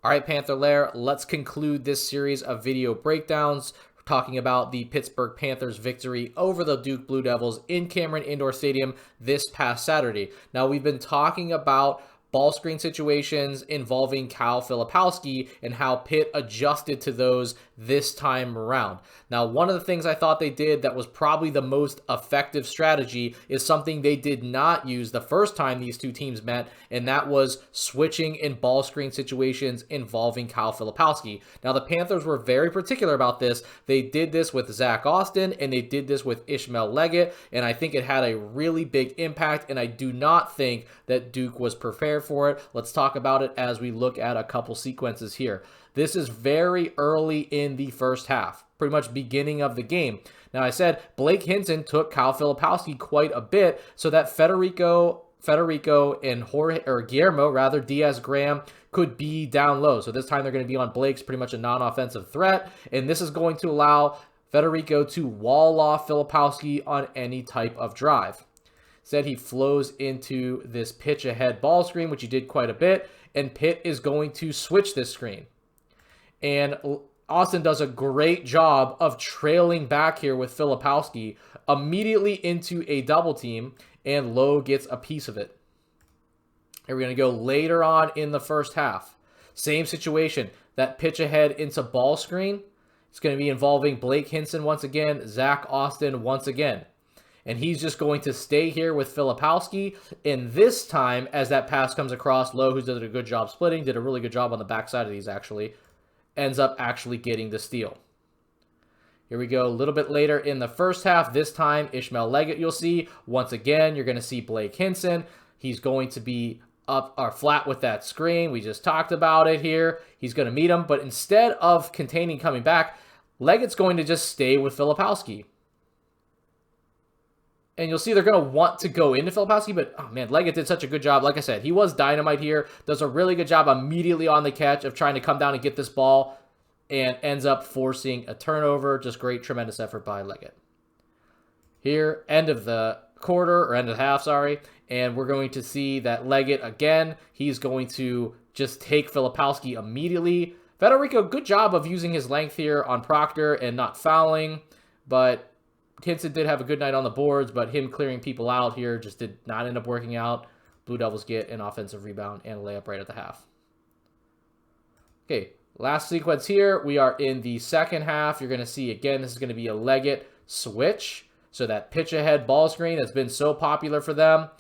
All right, Panther Lair, let's conclude this series of video breakdowns talking about the Pittsburgh Panthers victory over the Duke Blue Devils in Cameron Indoor Stadium this past Saturday. Now, we've been talking about ball screen situations involving Kyle Filipowski and how Pitt adjusted to those this time around. Now, one of the things I thought they did that was probably the most effective strategy is something they did not use the first time these two teams met, and that was switching in ball screen situations involving Kyle Filipowski. Now, the Panthers were very particular about this. They did this with Zach Austin, and they did this with Ishmael Leggett, and I think it had a really big impact, and I do not think that Duke was prepared for it. Let's talk about it as we look at a couple sequences here. This is very early in the first half, pretty much beginning of the game. Now, I said Blake Hinson took Kyle Filipowski quite a bit, so that Federico and Guillermo Diaz-Graham could be down low. So this time they're going to be on Blake's, pretty much a non-offensive threat, and this is going to allow Federico to wall off Filipowski on any type of drive. Said he flows into this pitch ahead ball screen, which he did quite a bit, and Pitt is going to switch this screen. And Austin does a great job of trailing back here with Filipowski immediately into a double team, and Lowe gets a piece of it. And we're going to go later on in the first half. Same situation, that pitch ahead into ball screen. It's going to be involving Blake Hinson once again, Zach Austin once again. And he's just going to stay here with Filipowski. And this time, as that pass comes across, Lowe, who did a good job splitting, did a really good job on the backside of these actually, ends up actually getting the steal. Here we go, a little bit later in the first half. This time, Ishmael Leggett, you'll see. Once again, you're going to see Blake Hinson. He's going to be up or flat with that screen. We just talked about it here. He's going to meet him. But instead of containing coming back, Leggett's going to just stay with Filipowski. And you'll see they're going to want to go into Filipowski, but, oh man, Leggett did such a good job. Like I said, he was dynamite here. Does a really good job immediately on the catch of trying to come down and get this ball, and ends up forcing a turnover. Just great, tremendous effort by Leggett. Here, end of the quarter, or end of the half, sorry. And we're going to see that Leggett, again, he's going to just take Filipowski immediately. Federico, good job of using his length here on Proctor and not fouling, but Hinson did have a good night on the boards, but him clearing people out here just did not end up working out. Blue Devils get an offensive rebound and a layup right at the half. Okay, last sequence here. We are in the second half. You're going to see, again, this is going to be a Leggett switch. So that pitch ahead ball screen has been so popular for them.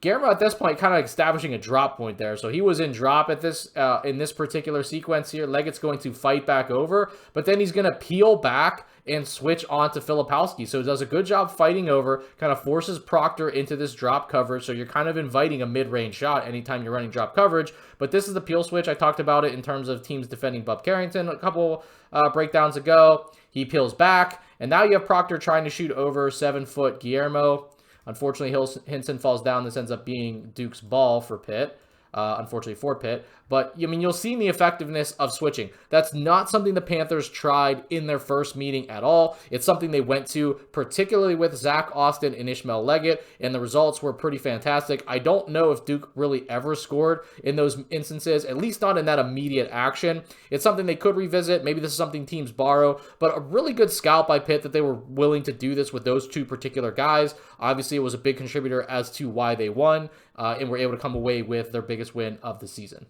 Guillermo at this point kind of establishing a drop point there. So he was in drop at this in this particular sequence here. Leggett's going to fight back over, but then he's going to peel back and switch on to Filipowski. So he does a good job fighting over, kind of forces Proctor into this drop coverage. So you're kind of inviting a mid-range shot anytime you're running drop coverage. But this is the peel switch. I talked about it in terms of teams defending Bub Carrington a couple breakdowns ago. He peels back, and now you have Proctor trying to shoot over 7-foot Guillermo. Unfortunately, Hinson falls down. This ends up being Duke's ball for Pitt. Unfortunately for Pitt. But, I mean, you'll see the effectiveness of switching. That's not something the Panthers tried in their first meeting at all. It's something they went to, particularly with Zach Austin and Ishmael Leggett, and the results were pretty fantastic. I don't know if Duke really ever scored in those instances, at least not in that immediate action. It's something they could revisit. Maybe this is something teams borrow, but a really good scout by Pitt that they were willing to do this with those two particular guys. Obviously, it was a big contributor as to why they won, and were able to come away with their biggest win of the season.